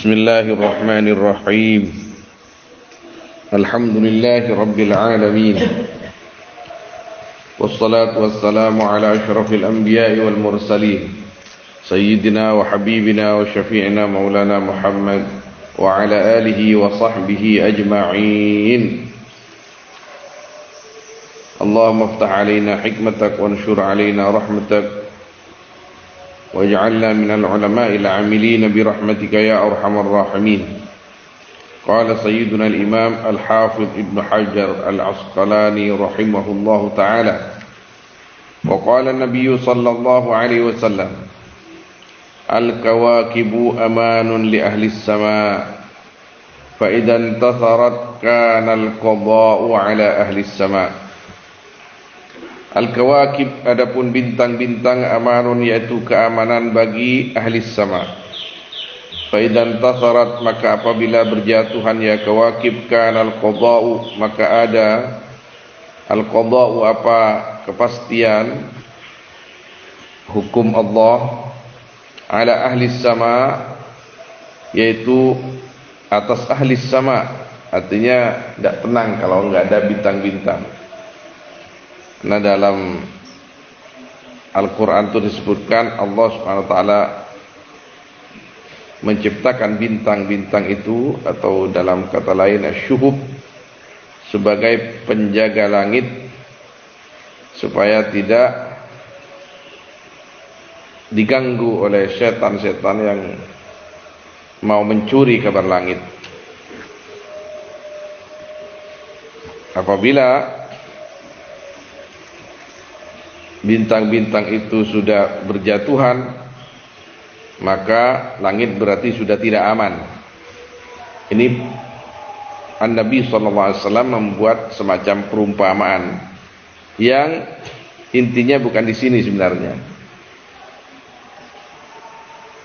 Bismillahirrahmanirrahim. Alhamdulillahi alamin. Wassalatu wassalamu ala asyrafil anbiya'i wal mursalin Sayyidina wa habibina wa syafi'ina maulana Muhammad wa ala alihi wa sahbihi ajma'in. Allahumma aftah alaina hikmatak wa anshur alaina rahmatak waj'alna minal ulama'il 'amilin bi rahmatika ya arhamar rahimin. Qala sayyiduna al-imam al-hafidh Ibnu Hajar al-Asqalani rahimahullahu ta'ala, wa qala an-nabiy sallallahu alaihi wasallam, al-kawakibu amanun li ahli as-sama' fa idza intatharat kana al-qada'u ala ahli as-sama'. Al-kawakib, adapun bintang-bintang, amanun, yaitu keamanan bagi ahli sama. Fa idzan tasarat, maka apabila berjatuhan ya kawakib, kana al-qada'u, maka ada al-qada'u, apa kepastian hukum Allah, ala ahli sama, yaitu atas ahli sama. Artinya tidak tenang kalau enggak ada bintang-bintang. Nah, dalam Al-Quran itu disebutkan Allah Subhanahu wa ta'ala menciptakan bintang-bintang itu, atau dalam kata lain syuhub, sebagai penjaga langit supaya tidak diganggu oleh setan-setan yang mau mencuri kabar langit. Apabila bintang-bintang itu sudah berjatuhan, maka langit berarti sudah tidak aman. Ini An-Nabi SAW membuat semacam perumpamaan yang intinya bukan di sini sebenarnya.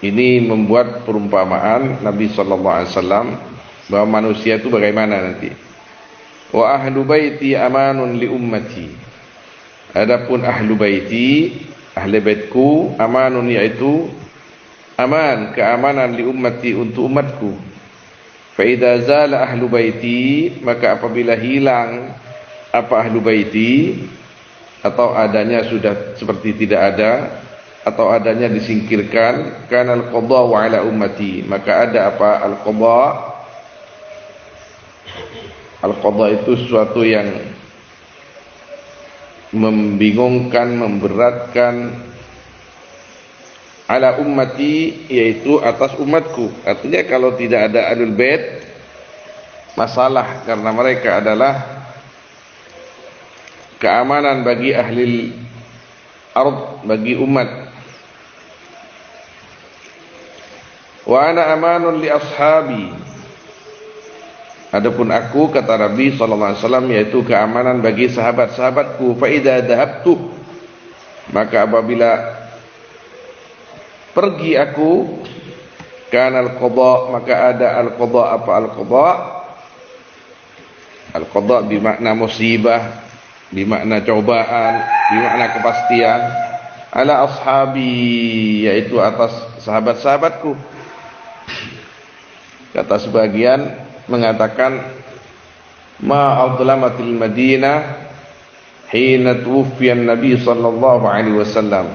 Ini membuat perumpamaan Nabi SAW bahwa manusia itu bagaimana nanti. Wa ahlu baiti amanun li ummati. Adapun ahlu baiti, ahli baitku, amanun, yaitu aman, keamanan, li ummati, untuk umatku. Fa idza zala ahlu baiti, maka apabila hilang apa ahlu baiti, atau adanya sudah seperti tidak ada, atau adanya disingkirkan, kana al-qada'u ala ummati, maka ada apa al-qada'. Al-qada' itu sesuatu yang membingungkan, memberatkan, ala ummati, yaitu atas umatku. Artinya kalau tidak ada ahlul bait, masalah, karena mereka adalah keamanan bagi ahli ard, bagi umat. Wa ana amanun li ashabi. Adapun aku, kata Nabi SAW, yaitu keamanan bagi sahabat-sahabatku. Fa idza dhahabtu, maka apabila pergi aku, kana al-qada', maka ada al-qada'. Apa al-qada'? Al-qada' bermakna musibah, bermakna cobaan, bermakna kepastian. Ala ashabi, yaitu atas sahabat-sahabatku. Kata sebagian mengatakan, ma adlamatil Madinah hina tuwfiyan Nabi sallallahu alaihi wasallam.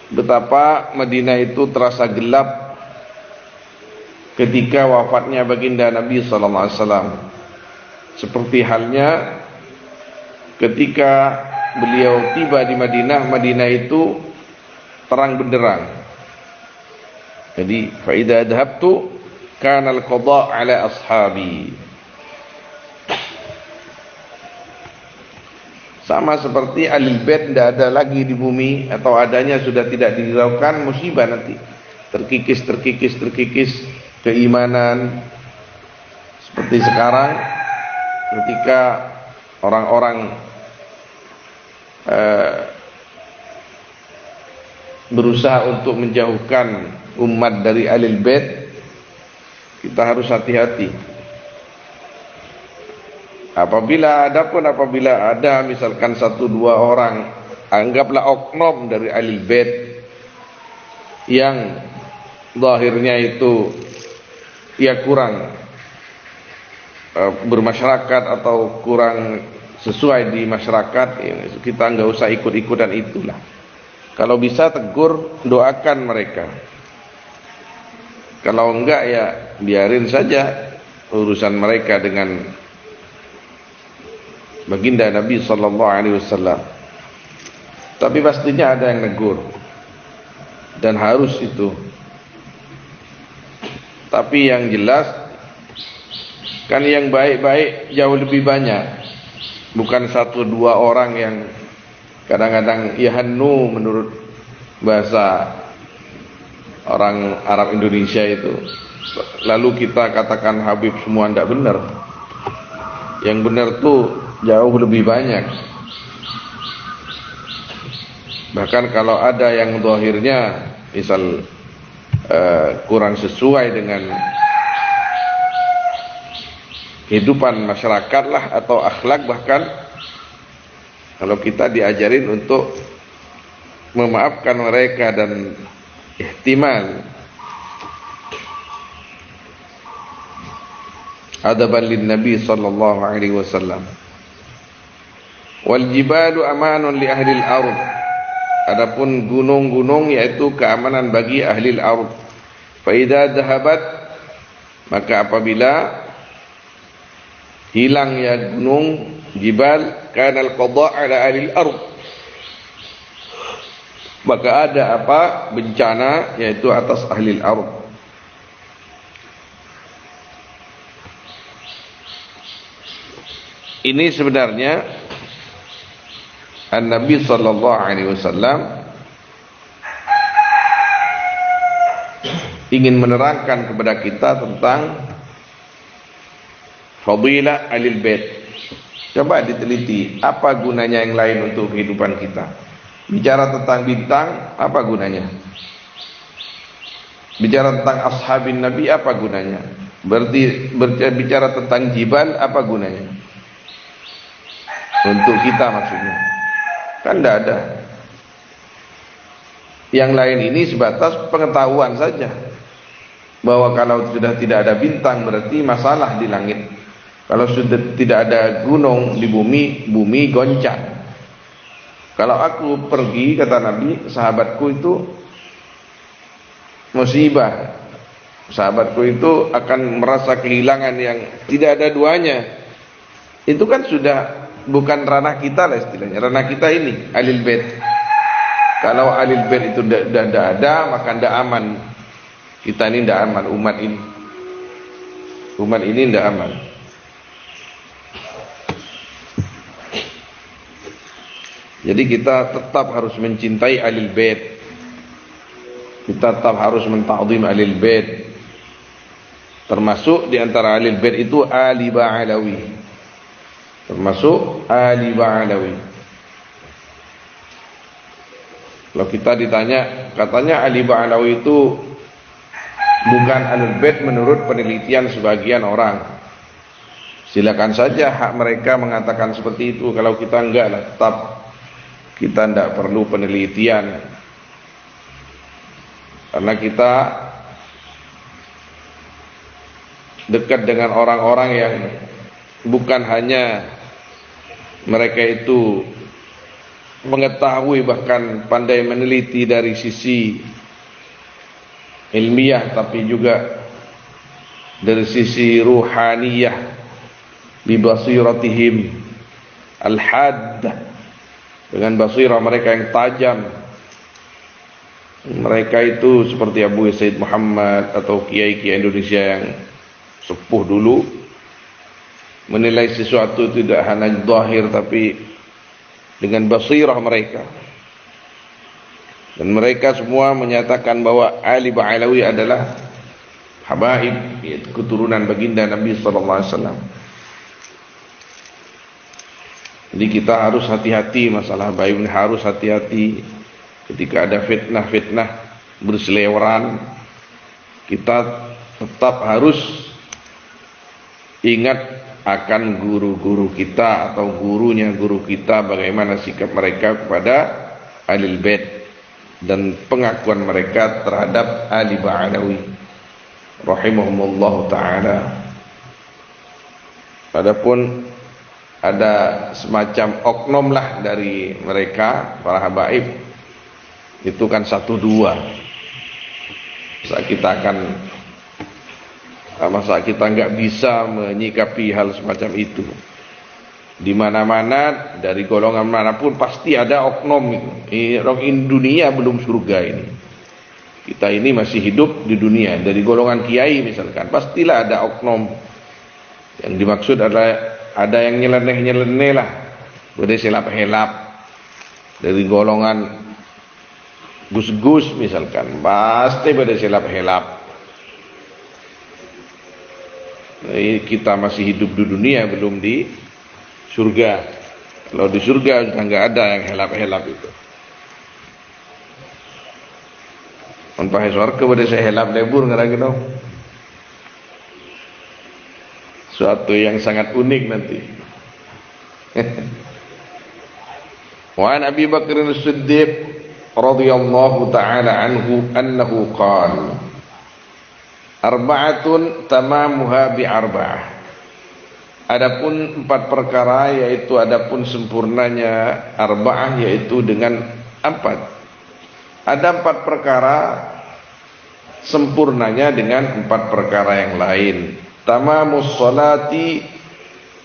Betapa Madinah itu terasa gelap ketika wafatnya baginda Nabi sallallahu alaihi wasallam. Seperti halnya ketika beliau tiba di Madinah, Madinah itu terang benderang. Jadi fa idza dhahabtu kana al-qada' ala ashabi. Sama seperti ahlul bait tidak ada lagi di bumi, atau adanya sudah tidak dihiraukan, musibah nanti. Terkikis keimanan. Seperti sekarang ketika orang-orang berusaha untuk menjauhkan umat dari ahlul bait, kita harus hati-hati. Apabila ada misalkan 1-2 orang, anggaplah oknum dari ahlul bait yang zahirnya itu ya kurang bermasyarakat atau kurang sesuai di masyarakat, ya, kita nggak usah ikut-ikutan itulah. Kalau bisa tegur, doakan mereka. Kalau enggak ya biarin saja urusan mereka dengan baginda Nabi sallallahu alaihi wasallam. Tapi pastinya ada yang negur dan harus itu. Tapi yang jelas kan yang baik-baik jauh lebih banyak. Bukan 1-2 orang yang kadang-kadang yahannu menurut bahasa orang Arab Indonesia itu. Lalu kita katakan Habib semua tidak benar. Yang benar tuh jauh lebih banyak. Bahkan kalau ada yang zahirnya misal kurang sesuai dengan kehidupan masyarakat lah atau akhlak, bahkan kalau kita diajarin untuk memaafkan mereka dan ihtimal adaban lin Nabi sallallahu alaihi wasallam. Wal jibalu amanun li ahli al-ard. Adapun gunung-gunung yaitu keamanan bagi ahli al-ard. Fa idza dhahabat, maka apabila hilang ya gunung jibal, kana al-qada' ala ahli al-ard, maka ada apa bencana yaitu atas ahli al-ard. Ini sebenarnya An-Nabi sallallahu alaihi wasallam ingin menerangkan kepada kita tentang fadilah Ahlul Bait. Coba diteliti apa gunanya yang lain untuk kehidupan kita. Bicara tentang bintang, apa gunanya? Bicara tentang ashabin Nabi, apa gunanya? Bicara tentang jibal, apa gunanya? Untuk kita maksudnya. Kan tidak ada. Yang lain ini sebatas pengetahuan saja. Bahwa kalau sudah tidak ada bintang berarti masalah di langit. Kalau sudah tidak ada gunung di bumi, bumi goncang. Kalau aku pergi, kata Nabi, sahabatku itu musibah. Sahabatku itu akan merasa kehilangan yang tidak ada duanya. Itu kan sudah bukan ranah kita lah istilahnya. Ranah kita ini Ahlul Bait. Kalau Ahlul Bait itu tidak ada, maka tidak aman. Kita ini tidak aman, umat ini. Umat ini tidak aman. Jadi kita tetap harus mencintai Ahlul Bait. Kita tetap harus menta'zim Ahlul Bait. Termasuk di antara Ahlul Bait itu Ali Ba'alawi. Termasuk Ali Ba'alawi. Kalau kita ditanya, katanya Ali Ba'alawi itu bukan Ahlul Bait menurut penelitian sebagian orang. Silakan saja hak mereka mengatakan seperti itu. Kalau kita enggak lah, tetap kita tidak perlu penelitian. Karena kita dekat dengan orang-orang yang bukan hanya mereka itu mengetahui bahkan pandai meneliti dari sisi ilmiah, tapi juga dari sisi ruhaniyah, bibasiratihim al-haddah, dengan basirah mereka yang tajam. Mereka itu seperti Abu Said Muhammad atau kiai-kiai Indonesia yang sepuh dulu, menilai sesuatu tidak hanya zahir tapi dengan basirah mereka. Dan mereka semua menyatakan bahwa Ali Ba'alawi adalah habaib, yaitu keturunan baginda Nabi sallallahu alaihi wasallam. Jadi kita harus hati-hati masalah habaib ini, harus hati-hati ketika ada fitnah-fitnah berseliweran. Kita tetap harus ingat akan guru-guru kita atau gurunya guru kita, bagaimana sikap mereka kepada Ahlul Bait. dan pengakuan mereka terhadap Ali Ba'alawi rahimahumullah ta'ala. Adapun ada semacam oknum lah dari mereka para habaib, itu kan satu dua. Masa kita nggak bisa menyikapi hal semacam itu. Di mana-mana dari golongan manapun pasti ada oknum itu. Orang dunia belum surga ini. Kita ini masih hidup di dunia. Dari golongan kiai misalkan, pastilah ada oknum. Yang dimaksud adalah ada yang nyeleneh-nyeleneh lah, berselap-helap. Dari golongan gus-gus misalkan, pasti berselap-helap. Kita masih hidup di dunia, belum di surga. Kalau di surga sudah nggak ada yang helap-helap itu. Pakai surga pada saya helap lebur nggak lagi dong. Suatu yang sangat unik nanti. Wa an Abi Bakr As-Siddiq radhiyallahu ta'ala anhu annahu qala arba'atun tamamuha bi arba'ah. Adapun 4 perkara, yaitu adapun sempurnanya arba'ah, yaitu dengan 4. Ada 4 perkara sempurnanya dengan 4 perkara yang lain. Tamamus salati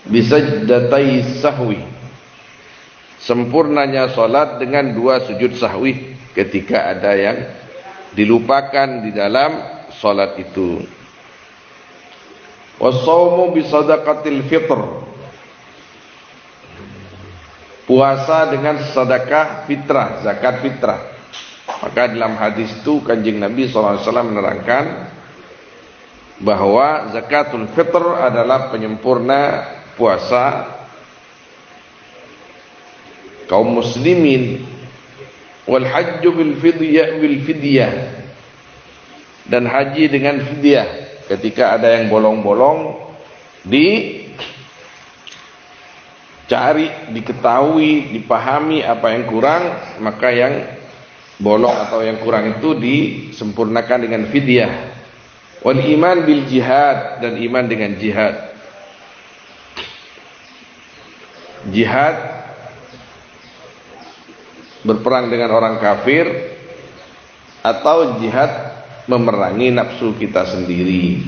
bisajdatai sahwi. Sempurnanya salat dengan 2 sujud sahwi ketika ada yang dilupakan di dalam salat itu. Wasaumu bisadaqatil fitr. Puasa dengan sedekah fitrah, zakat fitrah. Maka dalam hadis itu Kanjeng Nabi SAW menerangkan bahwa zakatul fitr adalah penyempurna puasa kaum muslimin. Wal hajju bil fidyah, dan haji dengan fidyah. Ketika ada yang bolong-bolong, dicari, diketahui, dipahami apa yang kurang, maka yang bolong atau yang kurang itu disempurnakan dengan fidyah. Wal iman bil jihad, dan iman dengan jihad. Jihad berperang dengan orang kafir, atau jihad memerangi nafsu kita sendiri.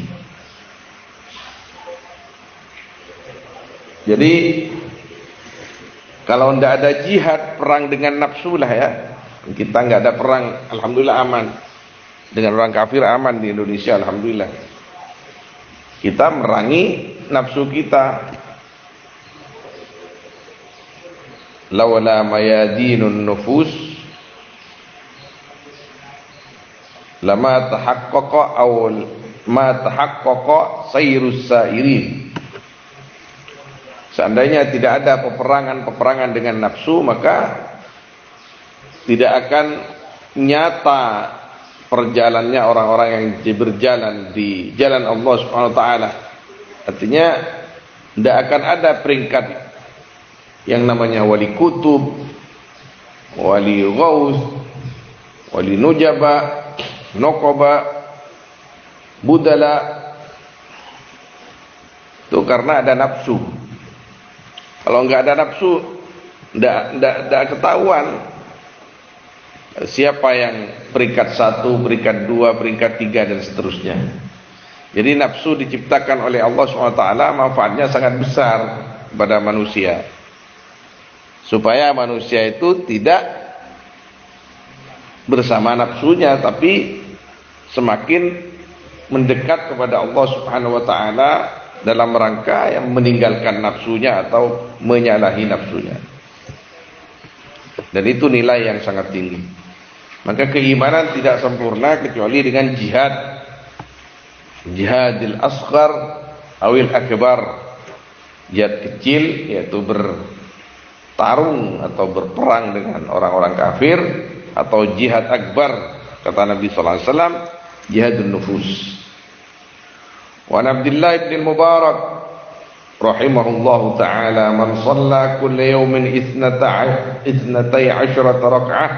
Jadi kalau tidak ada jihad, perang dengan nafsu lah ya. Kita nggak ada perang, alhamdulillah aman. Dengan orang kafir aman di Indonesia, alhamdulillah. Kita merangi nafsu kita. Lawala mayadinun nufus lama tahaqqaqa aw ma tahaqqaqa sayrus sairin. Seandainya tidak ada peperangan dengan nafsu, maka tidak akan nyata perjalannya orang-orang yang berjalan di jalan Allah Subhanahu wa taala. Artinya tidak akan ada peringkat yang namanya wali kutub, wali ghaus, wali nujaba, nokoba, budala. Itu karena ada nafsu. Kalau enggak ada nafsu, enggak ketahuan siapa yang peringkat 1, peringkat 2, peringkat 3 dan seterusnya. Jadi nafsu diciptakan oleh Allah SWT, manfaatnya sangat besar pada manusia, supaya manusia itu tidak bersama nafsunya, tapi semakin mendekat kepada Allah Subhanahu wa taala dalam rangka yang meninggalkan nafsunya atau menyalahi nafsunya. Dan itu nilai yang sangat tinggi. Maka keimanan tidak sempurna kecuali dengan jihad. Jihadil asghar awil akbar. Jihad kecil, yaitu bertarung atau berperang dengan orang-orang kafir, atau jihad akbar, kata Nabi sallallahu alaihi wasallam, jihadun nufus. Wa Abdullah bin Mubarak rahimahullahu taala, man shalla kulla yawmin 12 rak'ah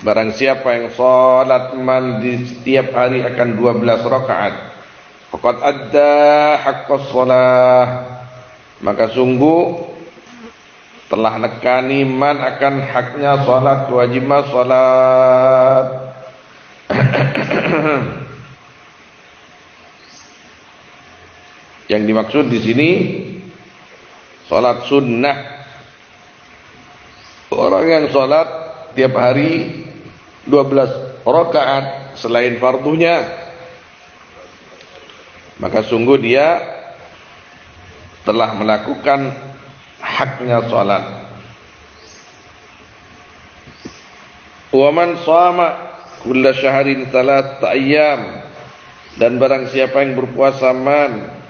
Barang siapa yang salat man di setiap hari akan 12 rakaat, faqad adda haqqas shalah, maka sungguh telah nekani man akan haknya salat, wajibnya salat. Yang dimaksud di sini salat sunnah. Orang yang salat tiap hari 12 rakaat selain fardunya, maka sungguh dia telah melakukan haknya salat. Wa man shama kulla syahrin 3 ayyam, dan barang siapa yang berpuasa man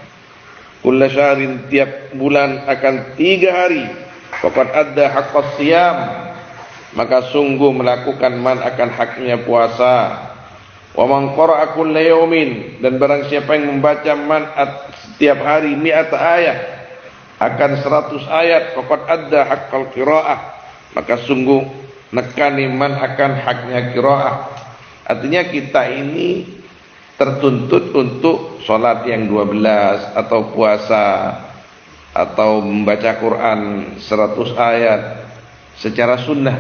kulla syahrin tiap bulan akan 3 hari, faqad adda haqqas shiyam, maka sungguh melakukan man akan haknya puasa. Wa man qara'a kulla yawmin, dan barang siapa yang membaca man setiap hari 100 ayat akan 100 ayat, faqad adda haqqal qiraah, maka sungguh nekani man akan haknya qiraah. Artinya kita ini tertuntut untuk salat yang 12 atau puasa atau membaca Quran 100 ayat secara sunnah.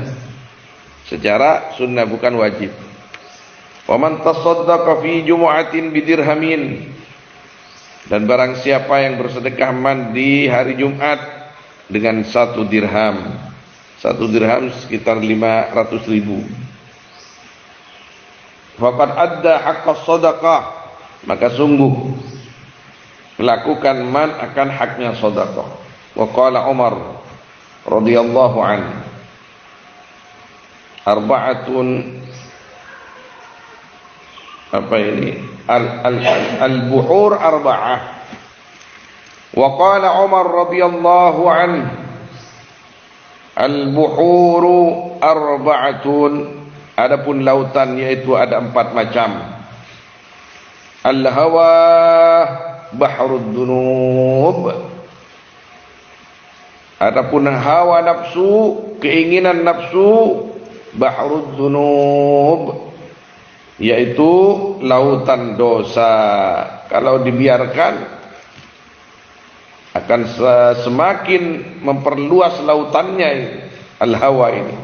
Secara sunnah, bukan wajib. Wa man tasaddaqa fi jumu'atin bidirhamin, dan barang siapa yang bersedekah man di hari Jumat dengan 1 dirham. 1 dirham sekitar 500.000. Faqad adda haqqas sadaqah, maka sungguh melakukan man akan haknya sedekah. Wa qala Umar radhiyallahu anhu, arba'atun, apa ini, al-buhur arba'ah. Wa qala Umar radhiyallahu anhu, al-buhuru arba'atun, adapun lautan yaitu ada 4 macam. Al-hawa bahrud dunub, adapun hawa nafsu, keinginan nafsu, bahrud dunub, yaitu lautan dosa. Kalau dibiarkan akan semakin memperluas lautannya al-hawa ini.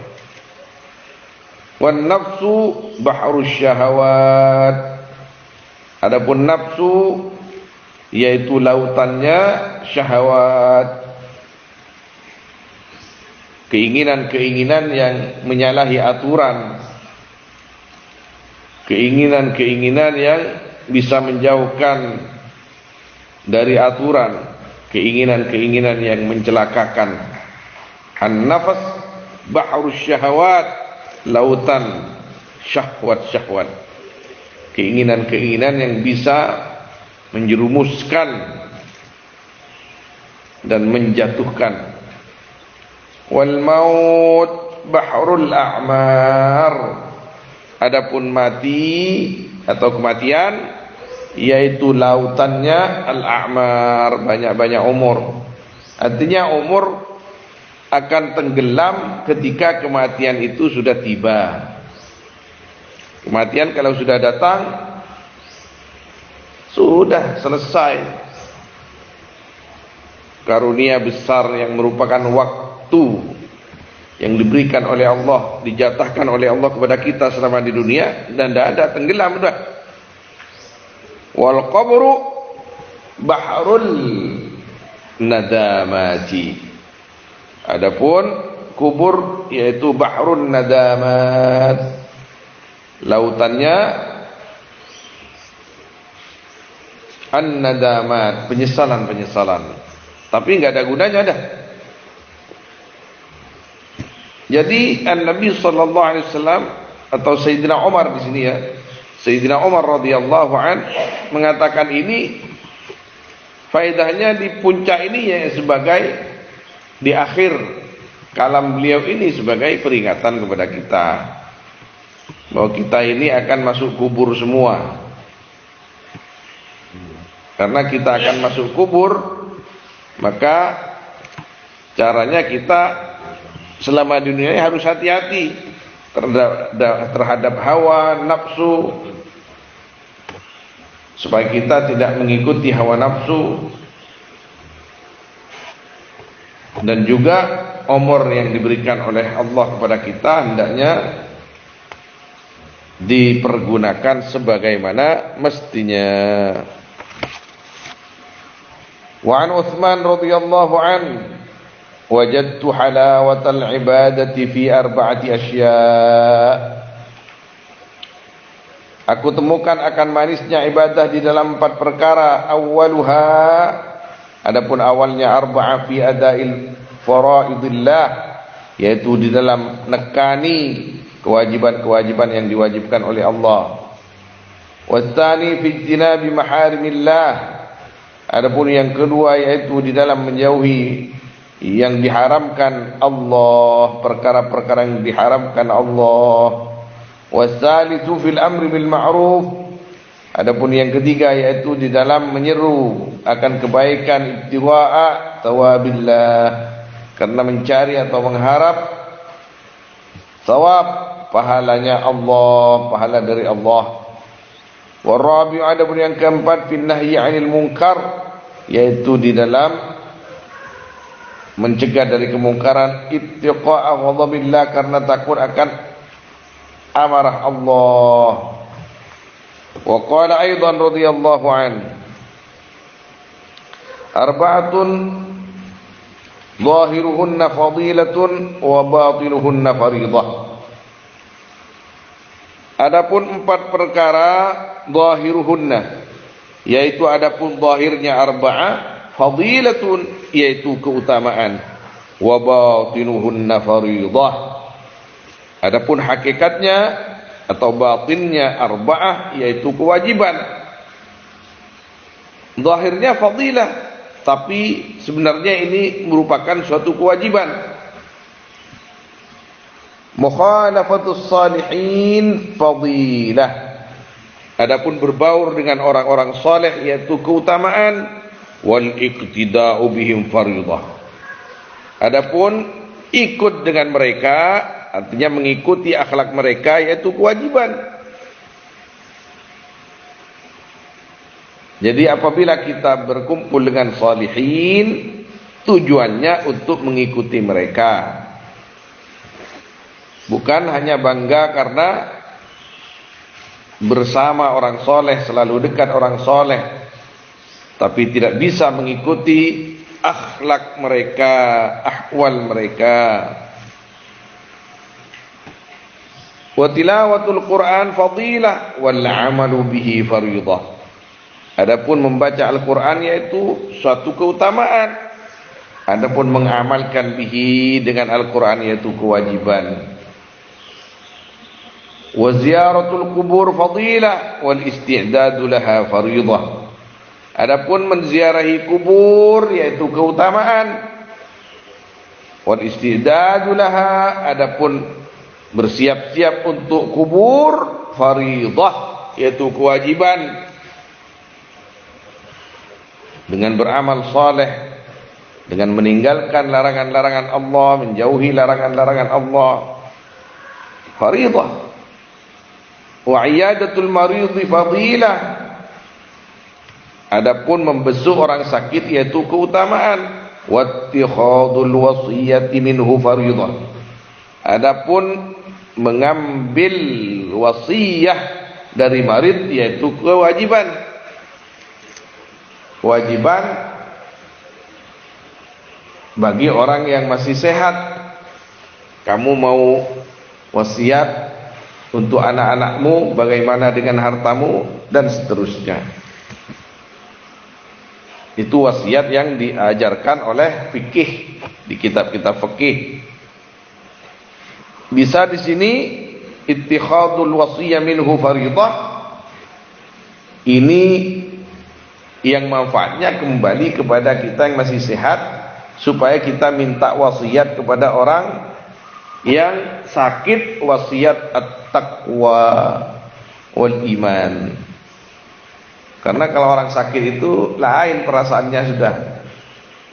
Wan nafsu bahrus syahawat, adapun nafsu yaitu lautannya syahwat, keinginan-keinginan yang menyalahi aturan, keinginan-keinginan yang bisa menjauhkan dari aturan, keinginan-keinginan yang mencelakakan. An-nafas bahrus syahwat, lautan syahwat-syahwat, keinginan-keinginan yang bisa menjerumuskan dan menjatuhkan. Wal maut bahrul a'mar, adapun mati atau kematian yaitu lautannya al-a'mar, banyak-banyak umur. Artinya umur akan tenggelam ketika kematian itu sudah tiba. Kematian kalau sudah datang, sudah selesai. Karunia besar yang merupakan waktu yang diberikan oleh Allah, dijatahkan oleh Allah kepada kita selama di dunia, dan tidak ada, tenggelam sudah. Wal qabru bahrul nadamati, adapun kubur yaitu bahrun nadamat, lautannya an-nadamat, penyesalan-penyesalan, tapi enggak ada gunanya dah. Jadi Nabi sallallahu alaihi wasallam atau Sayyidina Umar di sini ya, Sayyidina Umar radhiyallahu an mengatakan ini faedahnya di puncak ini ya, sebagai di akhir kalam beliau ini sebagai peringatan kepada kita bahwa kita ini akan masuk kubur semua. Karena kita akan masuk kubur, maka caranya kita selama dunia ini harus hati-hati terhadap hawa nafsu, supaya kita tidak mengikuti hawa nafsu, dan juga umur yang diberikan oleh Allah kepada kita hendaknya dipergunakan sebagaimana mestinya. Wa an Utsman radhiyallahu an wajadtu halawatal ibadati fi arba'ati asya. Aku temukan akan manisnya ibadah di dalam 4 perkara. Awwaluha, adapun awalnya, arba'a fi adail faraidillah, yaitu di dalam nekani kewajiban-kewajiban yang diwajibkan oleh Allah. Watsani fi ijtinabi maharimillah, adapun yang kedua yaitu di dalam menjauhi yang diharamkan Allah, perkara-perkara yang diharamkan Allah. Watsalitsu fil amri bil ma'ruf, adapun yang ketiga yaitu di dalam menyeru akan kebaikan, ibtigha'a thawabillah, karena mencari atau mengharap thawab, pahalanya Allah, pahala dari Allah. Warabi', adapun yang keempat, fin nahyi 'anil munkar, yaitu di dalam mencegah dari kemungkaran, ittiqa'a ghadabillah, karena takut akan amarah Allah. Wa qala aidan radhiyallahu an, arba'atun zahiruhunna fadilatun wa batinuhunna faridah. Adapun 4 perkara zahiruhunna, yaitu adapun zahirnya arba'ah, fadilatun, yaitu keutamaan, wa batinuhunna faridah, adapun hakikatnya atau batinnya arba'ah, yaitu kewajiban. Zahirnya fadilah, tapi sebenarnya ini merupakan suatu kewajiban. Mukhalafatus salihin fadilah, adapun berbaur dengan orang-orang saleh yaitu keutamaan. Wal iqtida'u bihim faridah, adapun ikut dengan mereka, artinya mengikuti akhlak mereka, yaitu kewajiban. Jadi apabila kita berkumpul dengan salihin, tujuannya untuk mengikuti mereka, bukan hanya bangga karena bersama orang soleh, selalu dekat orang soleh, tapi tidak bisa mengikuti akhlak mereka, ahwal mereka. Wa tilawatul Quran fadilah wal amalu bihi faridah, adapun membaca Al-Quran yaitu suatu keutamaan, adapun mengamalkan bihi dengan Al-Quran yaitu kewajiban. Wa ziyaratul kubur fadilah wal isti'dadu laha faridah, adapun menziarahi kubur yaitu keutamaan. Wal isti'dadu laha, adapun bersiap-siap untuk kubur, faridah, yaitu kewajiban. Dengan beramal saleh, dengan meninggalkan larangan-larangan Allah, menjauhi larangan-larangan Allah, faridah. Wa iyadatul maridhi fadilah, adapun membesuk orang sakit yaitu keutamaan. Wattikhadul wasiyati minhu faridah, adapun mengambil wasiyah dari marid yaitu kewajiban. Kewajiban bagi orang yang masih sehat. Kamu mau wasiat untuk anak-anakmu, bagaimana dengan hartamu, dan seterusnya. Itu wasiat yang diajarkan oleh fikih di kitab-kitab fikih. Bisa di sini ittikhadul wasiyah minhu faridah, ini yang manfaatnya kembali kepada kita yang masih sehat, supaya kita minta wasiat kepada orang yang sakit, wasiat at-taqwa wal iman. Karena kalau orang sakit itu lain perasaannya sudah.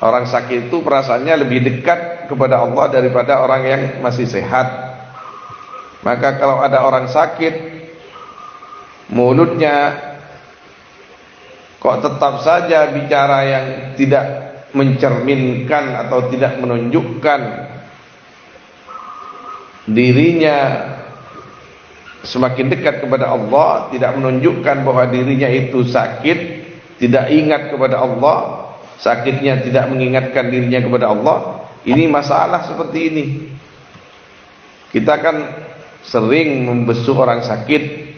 Orang sakit itu perasaannya lebih dekat kepada Allah daripada orang yang masih sehat. Maka kalau ada orang sakit, mulutnya kok tetap saja bicara yang tidak mencerminkan atau tidak menunjukkan dirinya semakin dekat kepada Allah, tidak menunjukkan bahwa dirinya itu sakit, tidak ingat kepada Allah, sakitnya tidak mengingatkan dirinya kepada Allah. Ini masalah seperti ini. Kita kan sering membesuk orang sakit.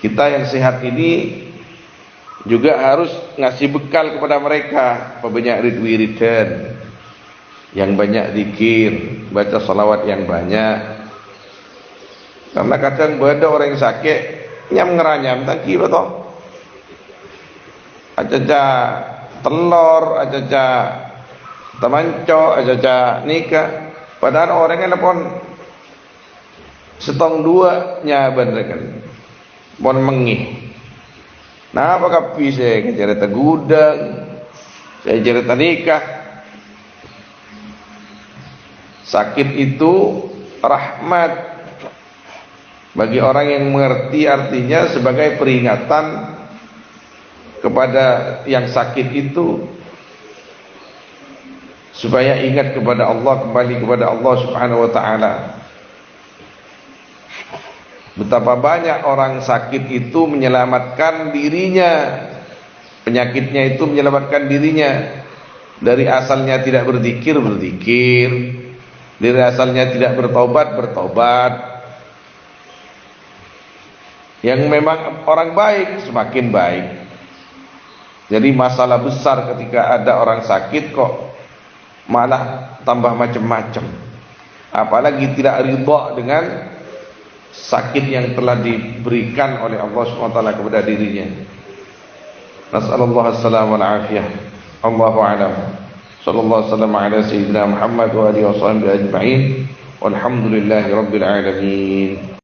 Kita yang sehat ini juga harus ngasih bekal kepada mereka, banyak wiridan, yang banyak zikir, baca salawat yang banyak. Karena kadang ada orang yang sakit nyam ngeranyam tangki betul. Aja telur, aja temanco, aja nikah. Padahal orangnya telepon setong dua nyaban kan. Bon mengih. Nah, apakah bisa cerita gudang, saya cerita nikah. Sakit itu rahmat bagi orang yang mengerti artinya sebagai peringatan kepada yang sakit itu supaya ingat kepada Allah, kembali kepada Allah Subhanahu wa taala. Betapa banyak orang sakit itu menyelamatkan dirinya, penyakitnya itu menyelamatkan dirinya. Dari asalnya tidak berzikir, dari asalnya tidak bertobat. Yang memang orang baik semakin baik. Jadi masalah besar ketika ada orang sakit kok malah tambah macam-macam. Apalagi tidak ridha dengan sakit yang telah diberikan oleh Allah SWT kepada dirinya. Nas'alullah as-salam wal afiyah. Allahu a'lam. Sallallahu alaihi wasallam ala sayyidina Muhammad wa alihi wa sahbihi ajma'in. Walhamdulillahi rabbil alamin.